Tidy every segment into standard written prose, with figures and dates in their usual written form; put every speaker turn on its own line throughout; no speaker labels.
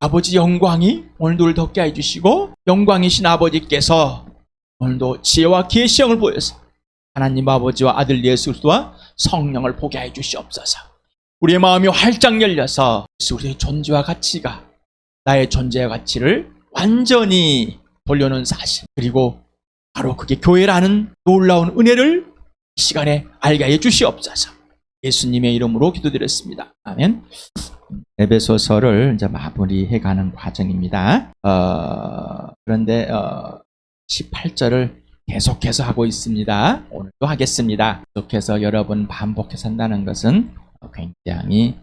아버지 영광이 오늘도 덮게 해주시고 영광이신 아버지께서 오늘도 지혜와 계시형을 보여서 하나님 아버지와 아들 예수 그리스도와 성령을 보게 해주시옵소서. 우리의 마음이 활짝 열려서 우리의 존재와 가치가 나의 존재와 가치를 완전히 돌려놓은 사실, 그리고 바로 그게 교회라는 놀라운 은혜를 이 시간에 알게 해주시옵소서. 예수님의 이름으로 기도드렸습니다. 아멘. 에베소서를 이제 마무리해가는 과정입니다. 그런데 18절을 계속해서 하고 있습니다. 오늘도 하겠습니다. 계속해서 여러분 반복해서 한다는 것은 굉장히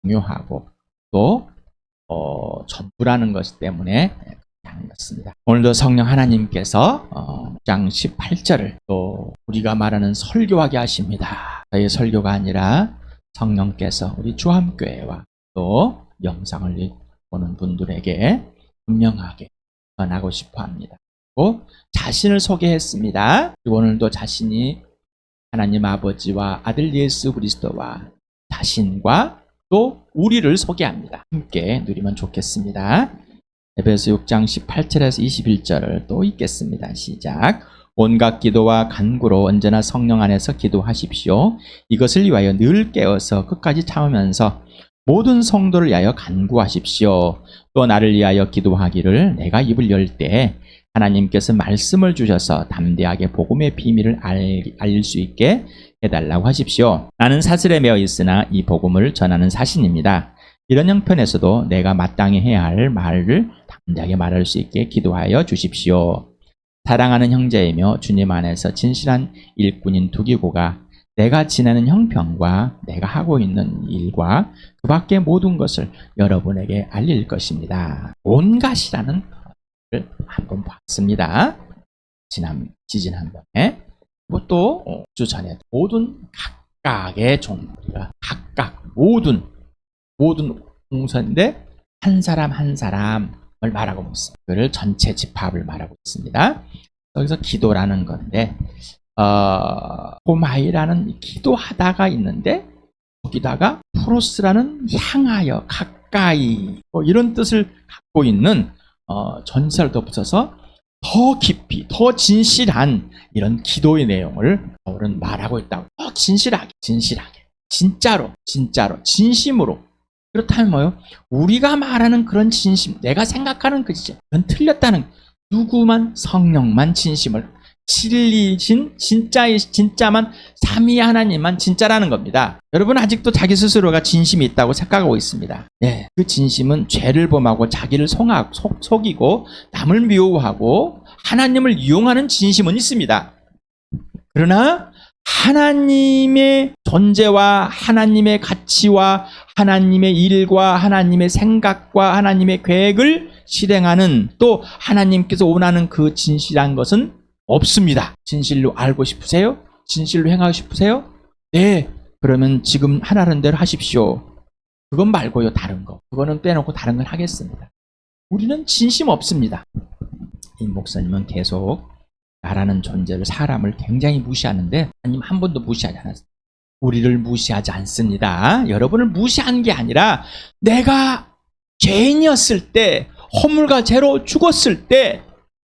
중요하고 또 전부라는 것 때문에 하는 것입니다. 오늘도 성령 하나님께서 6장 18절을 또 우리가 말하는 설교하게 하십니다. 저희의 설교가 아니라 성령께서 우리 주함교회와 또 영상을 보는 분들에게 분명하게 전하고 싶어 합니다. 그리고 자신을 소개했습니다. 그리고 오늘도 자신이 하나님 아버지와 아들 예수 그리스도와 자신과 또 우리를 소개합니다. 함께 누리면 좋겠습니다. 에베소 6장 18절에서 21절을 또 읽겠습니다. 시작. 온갖 기도와 간구로 언제나 성령 안에서 기도하십시오. 이것을 위하여 늘 깨어서 끝까지 참으면서 모든 성도를 위하여 간구하십시오. 또 나를 위하여 기도하기를 내가 입을 열 때 하나님께서 말씀을 주셔서 담대하게 복음의 비밀을 알릴 수 있게 해달라고 하십시오. 나는 사슬에 매어 있으나 이 복음을 전하는 사신입니다. 이런 형편에서도 내가 마땅히 해야 할 말을 담대하게 말할 수 있게 기도하여 주십시오. 사랑하는 형제이며 주님 안에서 진실한 일꾼인 두기고가 내가 지내는 형편과 내가 하고 있는 일과 그 밖의 모든 것을 여러분에게 알릴 것입니다. 온갖이라는 것을 한번 봤습니다. 지난번에. 그것도 주 전에 모든 각각의 종류가 각각 모든 동서인데 한 사람 한 사람을 말하고 있습니다. 그를 전체 집합을 말하고 있습니다. 여기서 기도라는 건데 호마이라는 기도하다가 있는데 거기다가 프로스라는 향하여 가까이 이런 뜻을 갖고 있는 전사를 덧붙여서 더 깊이 더 진실한 이런 기도의 내용을 바울은 말하고 있다고. 더 진실하게 진짜로 진심으로. 그렇다면 뭐요? 우리가 말하는 그런 진심, 내가 생각하는 그 진짜, 그건 틀렸다는, 누구만 성령만 진심을, 진리신 진짜만 삼위 하나님만 진짜라는 겁니다. 여러분 아직도 자기 스스로가 진심이 있다고 생각하고 있습니다. 네, 그 진심은 죄를 범하고 자기를 속이고 남을 미워하고 하나님을 이용하는 진심은 있습니다. 그러나 하나님의 존재와 하나님의 가치와 하나님의 일과 하나님의 생각과 하나님의 계획을 실행하는 또 하나님께서 원하는 그 진실한 것은 없습니다. 진실로 알고 싶으세요? 진실로 행하고 싶으세요? 네, 그러면 지금 하라는 대로 하십시오. 그건 말고요, 다른 거. 그거는 빼놓고 다른 걸 하겠습니다. 우리는 진심 없습니다. 이 목사님은 계속 나라는 존재를, 사람을 굉장히 무시하는데 하나님 한 번도 무시하지 않았습니다. 우리를 무시하지 않습니다. 여러분을 무시한 게 아니라 내가 죄인이었을 때, 허물과 죄로 죽었을 때,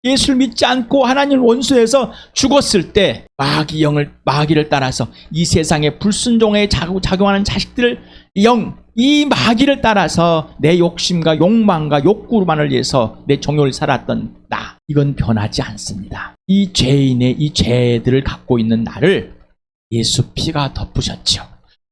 예수를 믿지 않고 하나님을 원수해서 죽었을 때 마귀를 따라서 이 세상에 불순종에 작용하는 자식들을 이 마귀를 따라서 내 욕심과 욕망과 욕구만을 위해서 내 종욕을 살았던 나, 이건 변하지 않습니다. 이 죄인의 이 죄들을 갖고 있는 나를 예수 피가 덮으셨죠.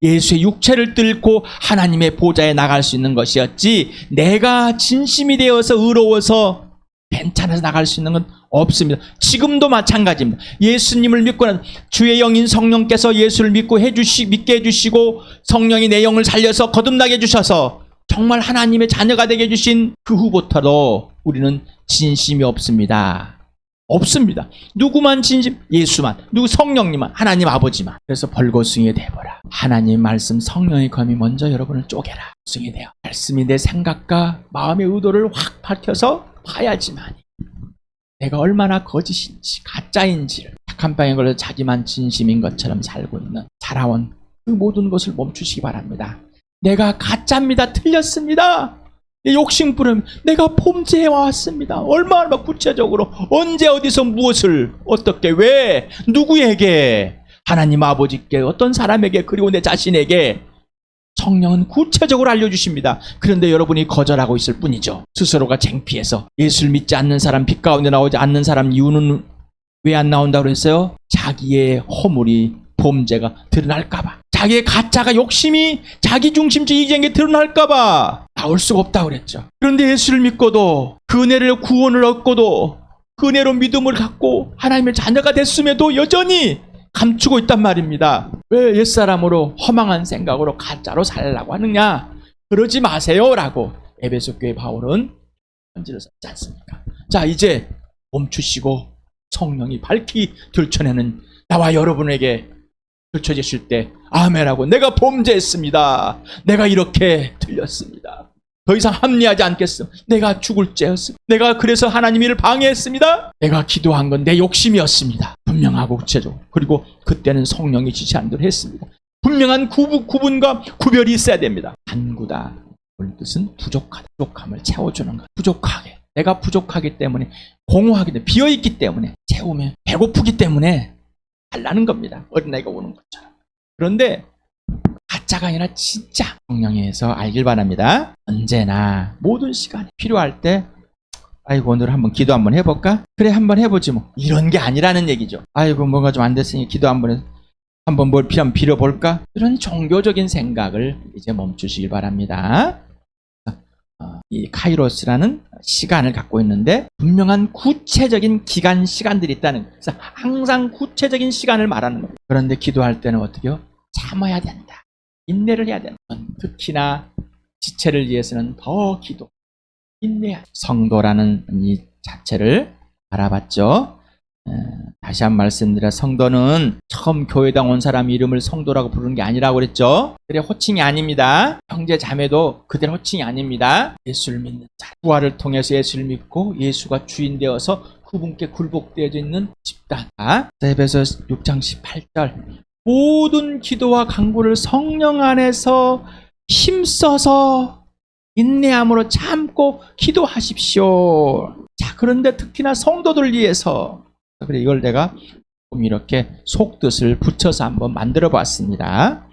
예수의 육체를 뚫고 하나님의 보좌에 나갈 수 있는 것이었지, 내가 진심이 되어서 의로워서 괜찮아서 나갈 수 있는 건 없습니다. 지금도 마찬가지입니다. 예수님을 믿고 난 주의 영인 성령께서 예수를 믿게 해주시고 성령이 내 영을 살려서 거듭나게 해주셔서 정말 하나님의 자녀가 되게 해주신 그 후부터도 우리는 진심이 없습니다. 없습니다. 누구만 진심? 예수만, 누구 성령님만, 하나님 아버지만. 그래서 벌거숭이 돼버라. 하나님 말씀 성령의 검이 먼저 여러분을 쪼개라. 거숭이 돼요. 말씀이 내 생각과 마음의 의도를 확 밝혀서 봐야지만 내가 얼마나 거짓인지 가짜인지를, 착한 방에 걸려 자기만 진심인 것처럼 살고 있는 살아온 그 모든 것을 멈추시기 바랍니다. 내가 가짜입니다. 틀렸습니다. 욕심 부리면 내가 범죄해 왔습니다. 얼마나 구체적으로 언제 어디서 무엇을 어떻게 왜 누구에게 하나님 아버지께 어떤 사람에게 그리고 내 자신에게 성령은 구체적으로 알려주십니다. 그런데 여러분이 거절하고 있을 뿐이죠. 스스로가 창피해서 예수를 믿지 않는 사람, 빛 가운데 나오지 않는 사람 이유는 왜 안 나온다고 그랬어요? 자기의 허물이 범죄가 드러날까봐, 자기의 가짜가 욕심이 자기 중심적 이기적인 게 드러날까봐 나올 수가 없다고 그랬죠. 그런데 예수를 믿고도 그 은혜를 구원을 얻고도 그 은혜로 믿음을 갖고 하나님의 자녀가 됐음에도 여전히 감추고 있단 말입니다. 왜 옛사람으로 허망한 생각으로 가짜로 살려고 하느냐? 그러지 마세요 라고 에베소 교회 바울은 편지를 썼지 않습니까? 자, 이제 멈추시고 성령이 밝히 들춰내는 나와 여러분에게 들춰지실 때 아멘하고 내가 범죄했습니다. 내가 이렇게 틀렸습니다. 더 이상 합리하지 않겠습니다. 내가 죽을 죄였습니다. 내가 그래서 하나님 일을 방해했습니다. 내가 기도한 건 내 욕심이었습니다. 분명하고 구체적으로. 그리고 그때는 성령이 지시한 대로 했습니다. 분명한 구분과 구별이 있어야 됩니다. 간구다. 그 뜻은 부족하다. 부족함을 채워주는 것. 부족하게. 내가 부족하기 때문에 공허하기 때문에 비어있기 때문에 채우면 배고프기 때문에 달라는 겁니다. 어린아이가 오는 것처럼. 그런데 가짜가 아니라 진짜 성령에서 알길 바랍니다. 언제나 모든 시간에 필요할 때 아이고 오늘 한번 기도 한번 해볼까? 그래 한번 해보지 뭐. 이런 게 아니라는 얘기죠. 아이고 뭔가 좀 안 됐으니 기도 한번 해서 한번 뭘 필요하면 빌어볼까? 이런 종교적인 생각을 이제 멈추시길 바랍니다. 이 카이로스라는 시간을 갖고 있는데 분명한 구체적인 기간 시간들이 있다는 거예요. 그래서 항상 구체적인 시간을 말하는 거예요. 그런데 기도할 때는 어떻게 해요? 참아야 된다. 인내를 해야 된다. 특히나 지체를 위해서는 더 기도, 인내야. 성도라는 이 자체를 알아봤죠. 다시 한 말씀드려 성도는 처음 교회당 온 사람 이름을 성도라고 부르는 게 아니라고 그랬죠. 그래 호칭이 아닙니다. 형제 자매도 그대로 호칭이 아닙니다. 예수를 믿는 자, 부활을 통해서 예수를 믿고 예수가 주인 되어서 그분께 굴복되어져 있는 집단. 에베소 6장 18절 모든 기도와 간구를 성령 안에서 힘써서 인내함으로 참고 기도하십시오. 자, 그런데 특히나 성도들 위해서 그래 이걸 내가 좀 이렇게 속뜻을 붙여서 한번 만들어 봤습니다.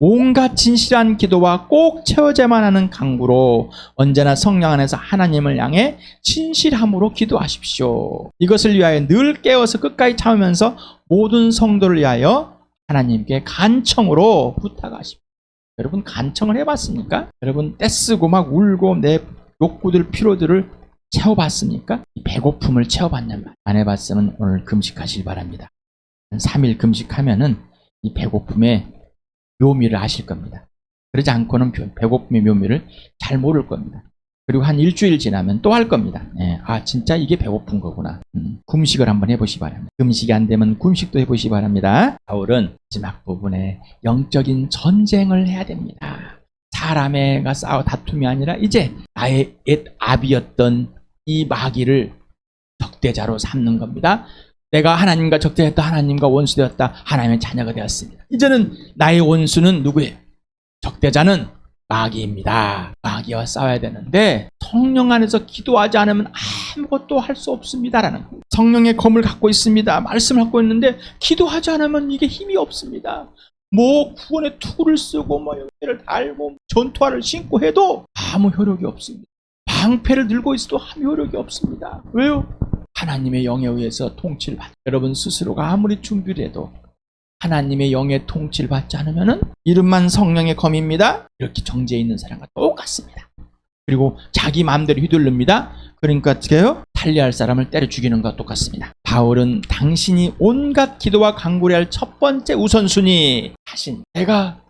온갖 진실한 기도와 꼭 채워져야만 하는 간구로 언제나 성령 안에서 하나님을 향해 진실함으로 기도하십시오. 이것을 위하여 늘 깨어서 끝까지 참으면서 모든 성도를 위하여 하나님께 간청으로 부탁하십시오. 여러분 간청을 해봤습니까? 여러분 떼쓰고 막 울고 내 욕구들 피로들을 채워봤습니까? 이 배고픔을 채워봤냔 말. 안 해봤으면 오늘 금식하시기 바랍니다. 한 3일 금식하면은 이 배고픔의 묘미를 아실 겁니다. 그러지 않고는 배고픔의 묘미를 잘 모를 겁니다. 그리고 한 일주일 지나면 또 할 겁니다. 아 진짜 이게 배고픈 거구나. 금식을 한번 해보시기 바랍니다. 금식이 안 되면 금식도 해보시기 바랍니다. 바울은 마지막 부분에 영적인 전쟁을 해야 됩니다. 사람과 싸워 다툼이 아니라 이제 나의 옛 아비였던 이 마귀를 적대자로 삼는 겁니다. 내가 하나님과 적대했다. 하나님과 원수되었다. 하나님의 자녀가 되었습니다. 이제는 나의 원수는 누구예요? 적대자는 마귀입니다. 마귀와 싸워야 되는데 성령 안에서 기도하지 않으면 아무것도 할 수 없습니다라는 거예요. 성령의 검을 갖고 있습니다. 말씀을 갖고 있는데 기도하지 않으면 이게 힘이 없습니다. 뭐 구원의 투구를 쓰고 뭐 열쇠를 달고 전투화를 신고 해도 아무 효력이 없습니다. 방패를 들고 있어도 아무 효력이 없습니다. 왜요? 하나님의 영에 의해서 통치를 받. 여러분 스스로가 아무리 준비를 해도 하나님의 영의 통치를 받지 않으면은 이름만 성령의 검입니다. 이렇게 정죄해 있는 사람과 똑같습니다. 그리고 자기 마음대로 휘둘릅니다. 그러니까 어떻게 해요? 탈리할 사람을 때려 죽이는 것과 똑같습니다. 바울은 당신이 온갖 기도와 간구를 할 첫 번째 우선순위 내가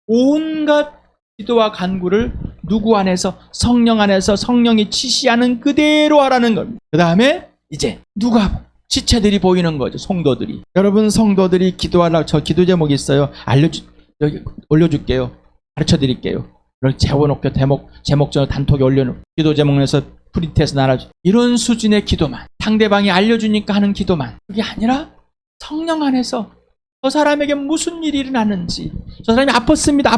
온갖 기도와 간구를 누구 안에서 성령 안에서 성령이 지시하는 그대로 하라는 겁니다. 그 다음에 이제 누가 지체들이 보이는 거죠. 성도들이. 여러분 성도들이 기도하려고 저 기도 제목이 있어요. 여기 올려줄게요. 가르쳐드릴게요. 이렇게 재워놓고 제목적으로 단톡에 올려놓고 기도 제목에서 프린트해서 나눠줘. 이런 수준의 기도만 상대방이 알려주니까 하는 기도만 그게 아니라 성령 안에서 저 사람에게 무슨 일이 일어나는지, 저 사람이 아팠습니다.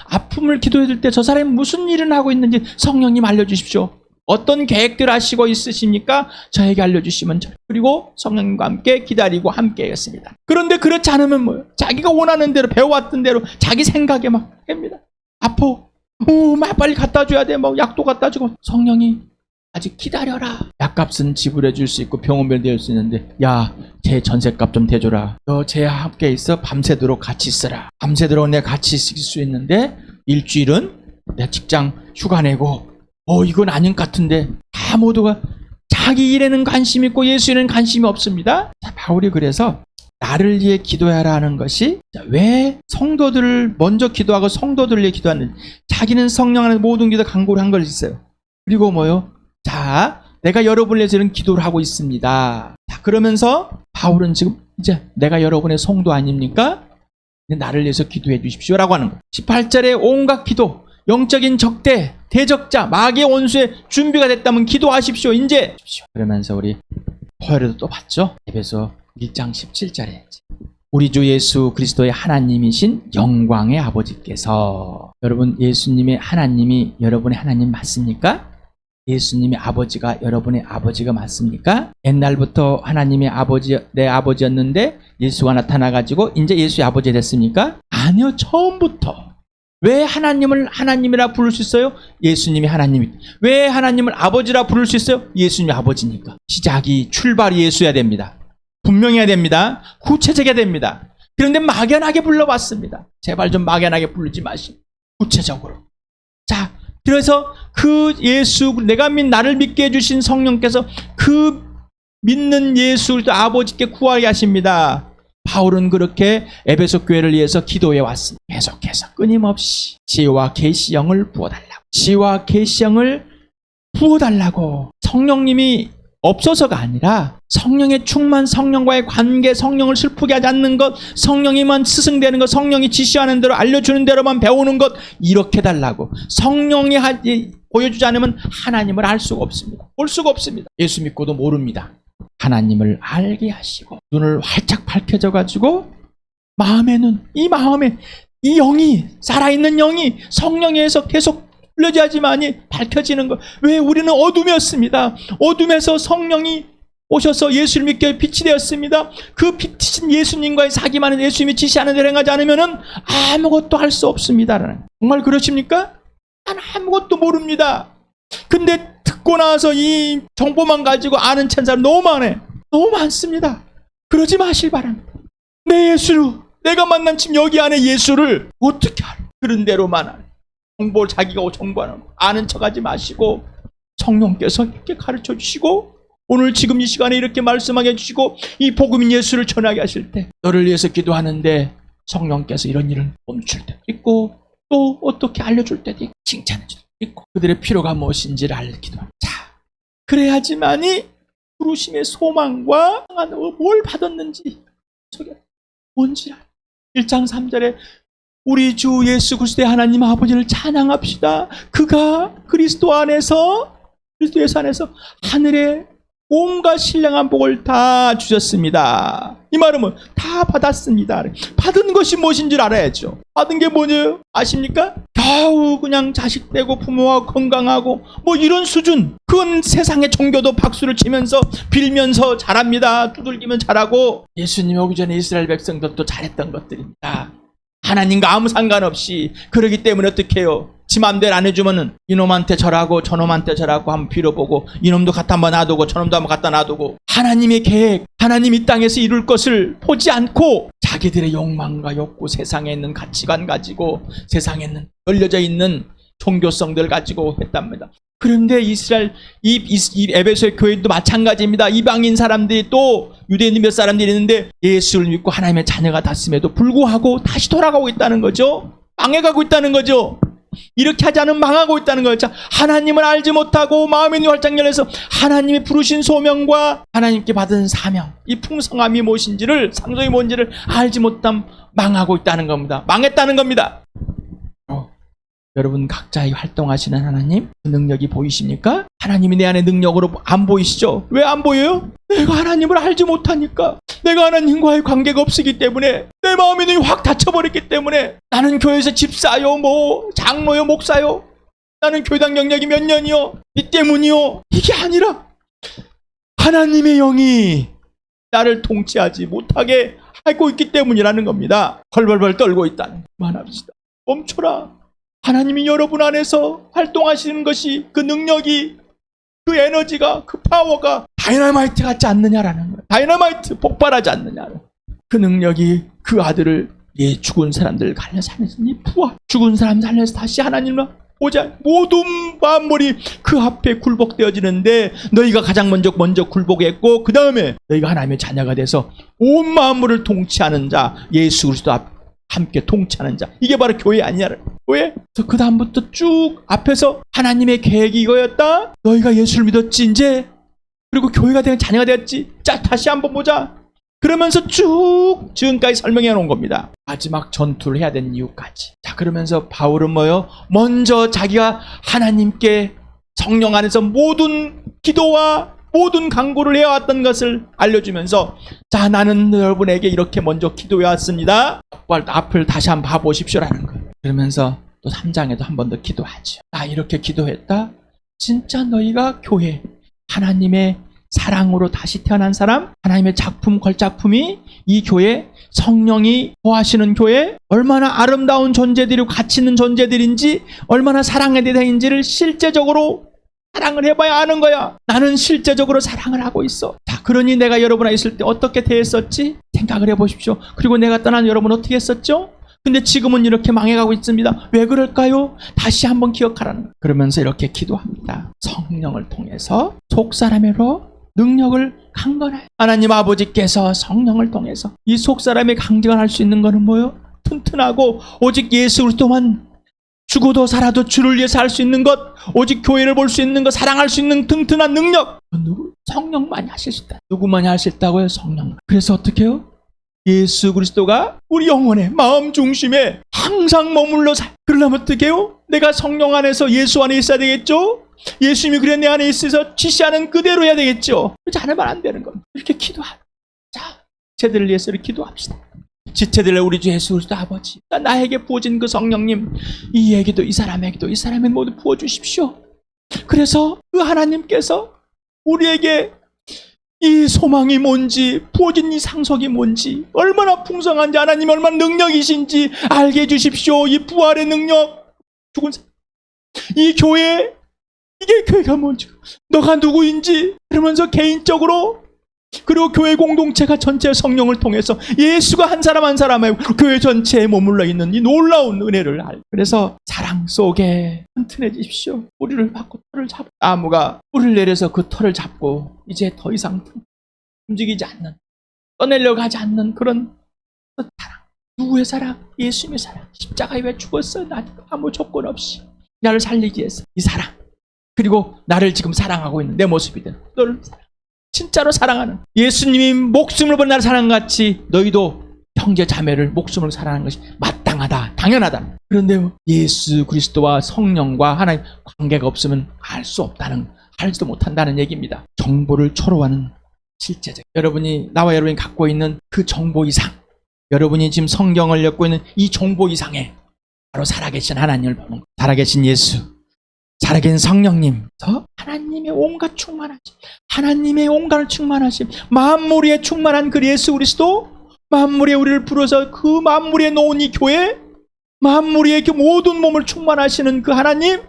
아픔을 기도해 줄 때 저 사람이 무슨 일을 하고 있는지 성령님 알려주십시오. 어떤 계획들 하시고 있으십니까? 저에게 알려주시면 그리고 성령님과 함께 기다리고 함께 하겠습니다. 그런데 그렇지 않으면 뭐예요? 자기가 원하는 대로 배워왔던 대로 자기 생각에 막 합니다. 아파. 막 빨리 갖다 줘야 돼. 뭐 약도 갖다 주고. 성령이 아직 기다려라. 약값은 지불해 줄 수 있고 병원비를 낼 수 있는데, 야, 제 전셋값 좀 대줘라. 너 쟤 함께 있어. 밤새도록 같이 있어라. 밤새도록 내가 같이 있을 수 있는데 일주일은 내 직장 휴가 내고, 이건 아닌 것 같은데. 다 모두가 자기 일에는 관심 있고 예수에는 관심이 없습니다. 자, 바울이 그래서 나를 위해 기도하라 하는 것이, 왜 성도들을 먼저 기도하고 성도들을 위해 기도하는지, 자기는 성령 안에서 모든 기도 간구를 한 걸 있어요. 그리고 뭐요? 자, 내가 여러분을 위해서는 기도를 하고 있습니다. 자, 그러면서 바울은 지금 이제 내가 여러분의 성도 아닙니까? 나를 위해서 기도해 주십시오라고 하는 거예요. 18절에 온갖 기도, 영적인 적대, 대적자, 마귀의 원수의 준비가 됐다면 기도하십시오. 이제 그러면서 우리 포열에도 또 봤죠? 에베소 1장 17절에 우리 주 예수 그리스도의 하나님이신 영광의 아버지께서, 여러분 예수님의 하나님이 여러분의 하나님 맞습니까? 예수님의 아버지가 여러분의 아버지가 맞습니까? 옛날부터 하나님의 아버지, 내 아버지였는데 예수가 나타나가지고 이제 예수의 아버지 됐습니까? 아니요, 처음부터. 왜 하나님을 하나님이라 부를 수 있어요? 예수님이 하나님이. 왜 하나님을 아버지라 부를 수 있어요? 예수님이 아버지니까. 시작이, 출발이 예수여야 됩니다. 분명해야 됩니다. 구체적이어야 됩니다. 그런데 막연하게 불러봤습니다. 제발 좀 막연하게 부르지 마시고 구체적으로. 자, 그래서 그 예수, 내가 나를 믿게 해주신 성령께서 그 믿는 예수 아버지께 구하게 하십니다. 바울은 그렇게 에베소 교회를 위해서 기도해 왔습니다. 계속해서 끊임없이 지혜와 계시형을 부어달라고, 지혜와 계시형을 부어달라고. 성령님이 없어서가 아니라 성령의 충만, 성령과의 관계, 성령을 슬프게 하지 않는 것, 성령이만 스승되는 것, 성령이 지시하는 대로 알려주는 대로만 배우는 것, 이렇게 달라고. 성령이 보여주지 않으면 하나님을 알 수가 없습니다. 볼 수가 없습니다. 예수 믿고도 모릅니다. 하나님을 알게 하시고 눈을 활짝 밝혀져 가지고 마음의 눈, 이 마음에 이 영이, 살아있는 영이 성령에 의해서 계속 흘려지지만이 밝혀지는 것. 왜? 우리는 어둠이었습니다. 어둠에서 성령이 오셔서 예수를 믿게 빛이 되었습니다. 그 빛이신 예수님과의 사귐하는, 예수님이 지시하는 대로 행하지 않으면 아무것도 할 수 없습니다. 정말 그러십니까? 난 아무것도 모릅니다. 근데 듣고 나서 이 정보만 가지고 아는 chen 사람 너무 많아요. 너무 많습니다. 그러지 마실 바랍니다. 내 예수를, 내가 만난 지금 여기 안에 예수를 어떻게 알아? 그런 대로만 알아. 정보를 자기가 정보하는 거 아는 척하지 마시고 성령께서 이렇게 가르쳐 주시고 오늘 지금 이 시간에 이렇게 말씀하게 해주시고 이 복음인 예수를 전하게 하실 때 너를 위해서 기도하는데 성령께서 이런 일을 멈출 때도 있고 또 어떻게 알려줄 때도 있고 칭찬해 줄 때도 있고 그들의 필요가 무엇인지를 알기도 합니다. 자, 그래야지만이 부르심의 소망과 뭘 받았는지 저게 뭔지 알아. 1장 3절에 우리 주 예수 그리스도의 하나님 아버지를 찬양합시다. 그가 그리스도 안에서 하늘의 온갖 신령한 복을 다 주셨습니다. 이 말은 뭐? 다 받았습니다. 받은 것이 무엇인지 알아야죠. 받은 게 뭐냐 아십니까? 겨우 그냥 자식 되고 부모하고 건강하고 뭐 이런 수준. 그건 세상의 종교도 박수를 치면서 빌면서 잘합니다. 두들기면 잘하고 예수님 오기 전에 이스라엘 백성들도 잘했던 것들입니다. 하나님과 아무 상관없이. 그러기 때문에 어떻게 해요? 지 맘대로 안 해주면은 이놈한테 절하고 저놈한테 절하고 한번 빌어보고 이놈도 갖다 한번 놔두고 저놈도 한번 갖다 놔두고 하나님의 계획, 하나님 이 땅에서 이룰 것을 보지 않고 자기들의 욕망과 욕구, 세상에 있는 가치관 가지고 세상에 있는 열려져 있는 종교성들 가지고 했답니다. 그런데 이스라엘, 이 에베소의 교회도 마찬가지입니다. 이방인 사람들이 또 유대인 몇 사람들이 있는데 예수를 믿고 하나님의 자녀가 됐음에도 불구하고 다시 돌아가고 있다는 거죠. 망해가고 있다는 거죠. 이렇게 하지 않으면 망하고 있다는 거죠. 하나님을 알지 못하고 마음의 눈이 활짝 열려서 하나님이 부르신 소명과 하나님께 받은 사명, 이 풍성함이 무엇인지를, 상속이 뭔지를 알지 못하면 망하고 있다는 겁니다. 망했다는 겁니다. 여러분 각자의 활동하시는 하나님 그 능력이 보이십니까? 하나님이 내 안에 능력으로 안 보이시죠? 왜 안 보여요? 내가 하나님을 알지 못하니까. 내가 하나님과의 관계가 없기 때문에 내 마음이 눈이 확 닫혀버렸기 때문에 나는 교회에서 집사요 뭐 장로요 목사요 나는 교회당 경력이 몇 년이요 이 때문이요 이게 아니라 하나님의 영이 나를 통치하지 못하게 하고 있기 때문이라는 겁니다. 벌벌벌 떨고 있다는 그만합시다. 멈춰라. 하나님이 여러분 안에서 활동하시는 것이 그 능력이 그 에너지가 그 파워가 다이너마이트 같지 않느냐라는 거예요. 다이너마이트 폭발하지 않느냐는 그 능력이 그 아들을 죽은 사람들 갈려 살려서 부활 죽은 사람 살려서 다시 하나님과 보자. 모든 만물이 그 앞에 굴복되어지는데 너희가 가장 먼저 굴복했고 그 다음에 너희가 하나님의 자녀가 돼서 온 만물을 통치하는 자 예수 그리스도 함께 통치하는 자 이게 바로 교회 아니냐. 왜? 그 다음부터 쭉 앞에서 하나님의 계획이 이거였다. 너희가 예수를 믿었지 이제 그리고 교회가 된 자녀가 되었지. 자 다시 한번 보자. 그러면서 쭉 지금까지 설명해 놓은 겁니다. 마지막 전투를 해야 되는 이유까지. 자 그러면서 바울은 뭐요? 먼저 자기가 하나님께 성령 안에서 모든 기도와 모든 간구를 해왔던 것을 알려주면서 자 나는 여러분에게 이렇게 먼저 기도해 왔습니다. 앞을 다시 한번 봐보십시오라는 거예요. 그러면서 또 3장에도 한 번 더 기도하죠. 나 이렇게 기도했다. 진짜 너희가 교회 하나님의 사랑으로 다시 태어난 사람 하나님의 작품 걸작품이 이 교회 성령이 거하시는 교회 얼마나 아름다운 존재들이고 가치 있는 존재들인지 얼마나 사랑의 대상인지를 실제적으로 사랑을 해봐야 아는 거야. 나는 실제적으로 사랑을 하고 있어. 자, 그러니 내가 여러분과 있을 때 어떻게 대했었지? 생각을 해보십시오. 그리고 내가 떠난 여러분 어떻게 했었죠? 근데 지금은 이렇게 망해가고 있습니다. 왜 그럴까요? 다시 한번 기억하라는 거예요. 그러면서 이렇게 기도합니다. 성령을 통해서 속사람으로 능력을 강건하여 하나님 아버지께서 성령을 통해서 이 속사람의 강건할 수 있는 것은 뭐예요? 튼튼하고 오직 예수 그리스도만 죽어도 살아도 주를 위해서 할 수 있는 것 오직 교회를 볼 수 있는 것 사랑할 수 있는 튼튼한 능력 누구? 성령만이 하실 수 있다. 누구만이 할 수 있다고요? 성령만. 그래서 어떻게 해요? 예수 그리스도가 우리 영혼의 마음 중심에 항상 머물러 그러려면 어떻게 해요? 내가 성령 안에서 예수 안에 있어야 되겠죠? 예수님이 그래 내 안에 있어서 지시하는 그대로 해야 되겠죠? 그렇지 않으면 안 되는 겁니다. 이렇게 기도하자. 지체들을 위해서 이렇게 기도합시다. 지체들을 우리 주 예수 그리스도 아버지 나에게 부어진 그 성령님 이에게도 이 사람에게도 이 사람에게 모두 부어주십시오. 그래서 그 하나님께서 우리에게 이 소망이 뭔지 부어진 이 상속이 뭔지 얼마나 풍성한지 하나님 얼마나 능력이신지 알게 해주십시오. 이 부활의 능력 죽은 사람 이 교회 이게 교회가 뭔지 너가 누구인지 그러면서 개인적으로 그리고 교회 공동체가 전체 성령을 통해서 예수가 한 사람 한 사람의 교회 전체에 머물러 있는 이 놀라운 은혜를 알고 그래서 사랑 속에 튼튼해지십시오. 뿌리를 받고 털을 잡고 나무가 뿌리를 내려서 그 털을 잡고 이제 더 이상 움직이지 않는 떠내려고 하지 않는 그런 사랑. 누구의 사랑? 예수님의 사랑. 십자가에 왜 죽었어? 나 아무 조건 없이 나를 살리기 위해서 이 사랑 그리고 나를 지금 사랑하고 있는 내 모습이든 너를 진짜로 사랑하는 예수님이 목숨을 번 나를 사랑같이 너희도 형제 자매를 목숨을 사랑하는 것이 마땅하다 당연하다. 그런데 예수 그리스도와 성령과 하나님 관계가 없으면 알 수 없다는 알지도 못한다는 얘기입니다. 정보를 초월하는 실제적 여러분이 나와 여러분이 갖고 있는 그 정보 이상 여러분이 지금 성경을 읽고 있는 이 정보 이상에 바로 살아계신 하나님을 보는 것 살아계신 예수 살아계신 성령님 하나님의 온갖 충만하심 하나님의 온갖을 충만하심 만물에 충만한 그 예수 그리스도 만물에 우리를 불어서 그 만물에 놓은 이 교회 만물의 그 모든 몸을 충만하시는 그 하나님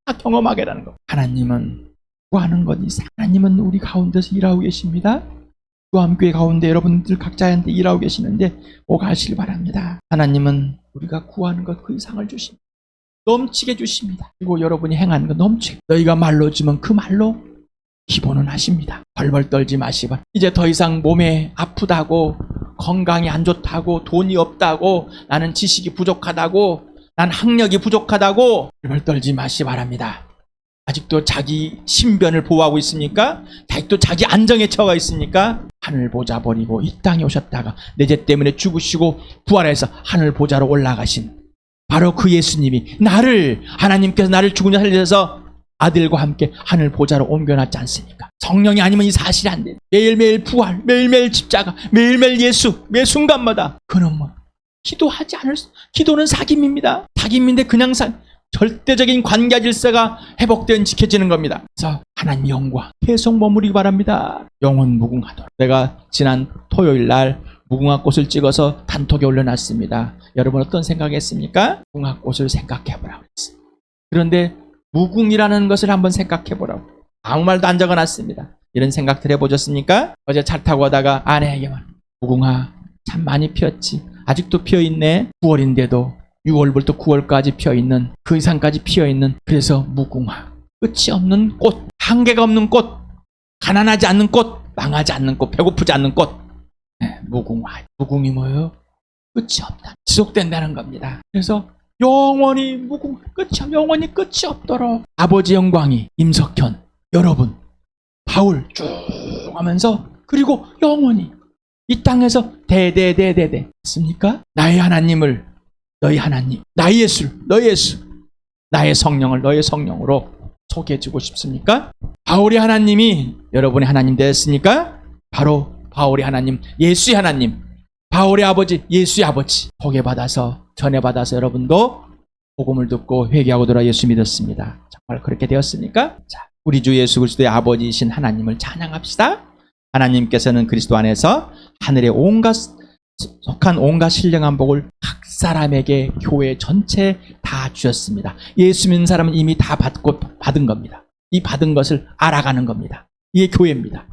다 경험하게 되는 것. 하나님은 구하는 것 이상 하나님은 우리 가운데서 일하고 계십니다. 구함교회 가운데 여러분들 각자한테 일하고 계시는데 오가시길 바랍니다. 하나님은 우리가 구하는 것 그 이상을 주십니다. 넘치게 주십니다. 그리고 여러분이 행하는 거 넘치게 너희가 말로 주면 그 말로 기본은 하십니다. 벌벌 떨지 마시고 이제 더 이상 몸에 아프다고 건강이 안 좋다고 돈이 없다고 나는 지식이 부족하다고 난 학력이 부족하다고 벌벌 떨지 마시 바랍니다. 아직도 자기 신변을 보호하고 있습니까? 아직도 자기 안정에 처가 있습니까? 하늘 보좌 버리고 이 땅에 오셨다가 내 죄 때문에 죽으시고 부활해서 하늘 보좌로 올라가신 바로 그 예수님이 하나님께서 나를 죽은 자 살리셔서 아들과 함께 하늘 보좌로 옮겨놨지 않습니까? 성령이 아니면 이 사실이 안 돼. 매일매일 부활, 매일매일 십자가, 매일매일 예수, 매 순간마다. 그는 뭐 기도하지 않을 수, 기도는 사귐입니다. 사귐인데 그냥 절대적인 관계 질서가 회복되어 지켜지는 겁니다. 그래서 하나님 영광 계속 머무르기 바랍니다. 영혼 무궁하도록. 내가 지난 토요일 날 무궁화 꽃을 찍어서 단톡에 올려놨습니다. 여러분 어떤 생각했습니까? 무궁화 꽃을 생각해보라고 했습니다. 그런데 무궁이라는 것을 한번 생각해보라고. 아무 말도 안 적어놨습니다. 이런 생각들 해보셨습니까? 어제 차 타고 가다가 아내에게만 무궁화 참 많이 피었지. 아직도 피어있네. 9월인데도 6월부터 9월까지 피어있는, 그 이상까지 피어있는, 그래서 무궁화. 끝이 없는 꽃, 한계가 없는 꽃, 가난하지 않는 꽃, 망하지 않는 꽃, 배고프지 않는 꽃. 네, 무궁화. 무궁이 뭐예요? 끝이 없다. 지속된다는 겁니다. 그래서 영원히 무궁화, 영원히 끝이 없도록. 아버지 영광이 임석현, 여러분, 바울 쭉 하면서, 그리고 영원히 이 땅에서 대대대대대 했습니까? 나의 하나님을 너희 하나님, 나의 예수를 너희 예수, 나의 성령을 너의 성령으로 소개해주고 싶습니까? 바울의 하나님이 여러분의 하나님 되었으니까 바로 바울의 하나님, 예수의 하나님, 바울의 아버지, 예수의 아버지 소개받아서, 전해받아서 여러분도 복음을 듣고 회개하고 돌아 예수 믿었습니다. 정말 그렇게 되었습니까? 자, 우리 주 예수 그리스도의 아버지이신 하나님을 찬양합시다. 하나님께서는 그리스도 안에서 하늘의 속한 온갖 신령한 복을 각 사람에게 교회 전체 다 주셨습니다. 예수 믿는 사람은 이미 다 받은 겁니다. 이 받은 것을 알아가는 겁니다. 이게 교회입니다.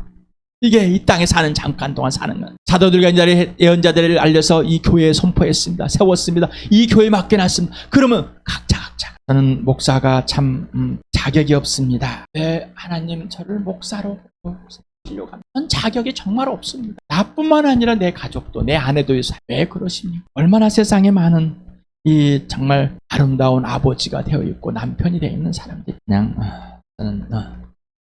이게 이 땅에 사는 잠깐 동안 사는 것. 사도들과 예언자들을 알려서 이 교회에 선포했습니다. 세웠습니다. 이 교회에 맡겨놨습니다. 그러면 각자 저는 목사가 참 자격이 없습니다. 네, 하나님 저를 목사로 전 자격이 정말 없습니다. 나뿐만 아니라 내 가족도, 내 아내도 왜 그러십니까? 얼마나 세상에 많은 이 정말 아름다운 아버지가 되어 있고 남편이 되어 있는 사람들이 그냥 저는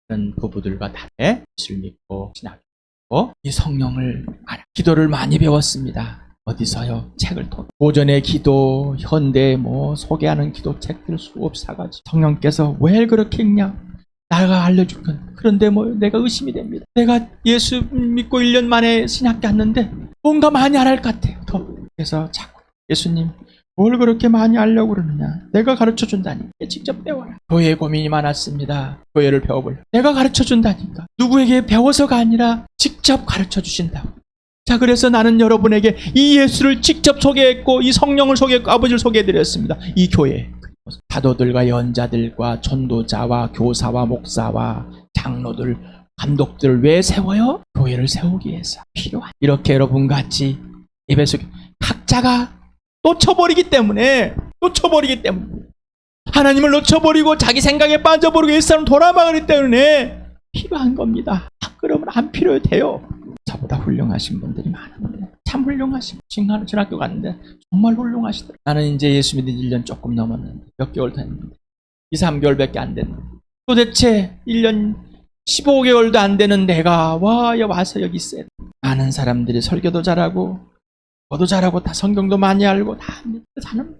그런 부부들과 다르게 예수를 믿고 신학하고 이 성령을 알아. 기도를 많이 배웠습니다. 어디서요? 책을 통해. 고전의 기도, 현대 소개하는 기도책들 수없이 사가지고 성령께서 왜 그렇게 읽냐? 나가 알려줄 건. 그런데 내가 의심이 됩니다. 내가 예수 믿고 1년 만에 신학교 왔는데 뭔가 많이 알아야 할 것 같아요. 더. 그래서 자꾸 예수님 뭘 그렇게 많이 알려고 그러느냐. 내가 가르쳐준다니. 직접 배워라. 교회에 고민이 많았습니다. 교회를 배워보려. 내가 가르쳐준다니까. 누구에게 배워서가 아니라 직접 가르쳐주신다고. 자, 그래서 나는 여러분에게 이 예수를 직접 소개했고 이 성령을 소개했고 아버지를 소개해드렸습니다. 이 교회. 사도들과 연자들과 전도자와 교사와 목사와 장로들, 감독들을 왜 세워요? 교회를 세우기 위해서 필요한. 이렇게 여러분같이 예배소 각자가 놓쳐버리기 때문에 하나님을 놓쳐버리고 자기 생각에 빠져버리고 일사람 돌아가기 때문에 필요한 겁니다. 그러면 안 필요해도 돼요. 저보다 훌륭하신 분들이 많은데 참 훌륭하신 분. 신학교 갔는데 정말 훌륭하시더라고요. 나는 이제 예수 믿은 1년 조금 넘었는데 몇 개월 됐는데 2, 3개월밖에 안 됐는데 도대체 1년 15개월도 안 되는 내가 와서 여기 있어야 돼. 많은 사람들이 설교도 잘하고 저도 잘하고 다 성경도 많이 알고 다 합니다. 자는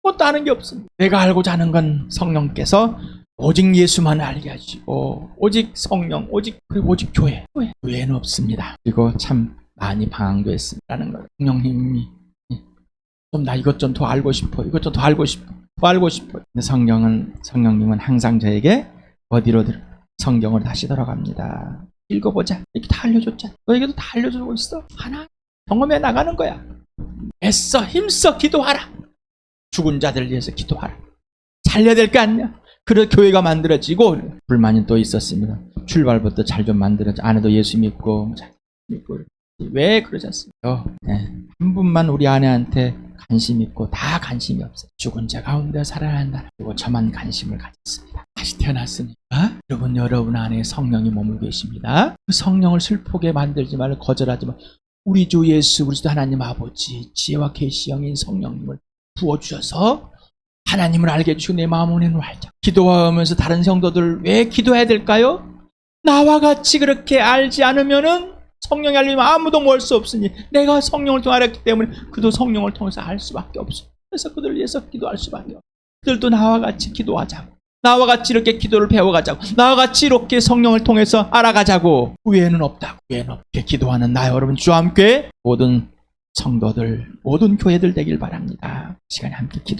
것도 아는 게 없습니다. 내가 알고자 하는 건 성령께서 오직 예수만 알게 하시고 오직 성령, 그리고 오직 교회는 없습니다. 그리고 참 많이 방황도 했습니다라는 거예요. 성령님이 좀 나 이것 좀 더 알고 싶어. 이것 좀 더 알고 싶어. 근데 성령님은 항상 저에게 어디로 성경을 다시 돌아갑니다. 읽어보자. 이렇게 다 알려줬잖아. 너에게도 다 알려주고 있어. 하나 경험해 나가는 거야. 애써 힘써 기도하라. 죽은 자들을 위해서 기도하라. 살려야 될 거 아니야. 그래 교회가 만들어지고 불만이 또 있었습니다. 출발부터 잘 좀 만들어져. 아내도 예수 믿고 왜 그러지 않습니까? 네. 한 분만 우리 아내한테 관심 있고 다 관심이 없어요. 죽은 자 가운데 살아난다. 그리고 저만 관심을 가졌습니다. 다시 태어났으니까 여러분 안에 성령이 머물고 계십니다. 그 성령을 슬프게 만들지 말고 거절하지 말고 우리 주 예수 그리스도 하나님 아버지 지혜와 계시 영인 성령님을 부어주셔서 하나님을 알게 해주시고 내 마음을 알자. 기도하면서 다른 성도들 왜 기도해야 될까요? 나와 같이 그렇게 알지 않으면은 성령이 알리면 아무도 뭘 수 없으니 내가 성령을 통해 알았기 때문에 그도 성령을 통해서 알 수밖에 없어. 그래서 그들을 위해서 기도할 수밖에 없어. 그들도 나와 같이 기도하자고. 나와 같이 이렇게 기도를 배워가자고. 나와 같이 이렇게 성령을 통해서 알아가자고. 후회는 없다고. 후회는 없게 기도하는 나 여러분 주함교회 모든 성도들, 모든 교회들 되길 바랍니다. 시간에 함께 기도합니다.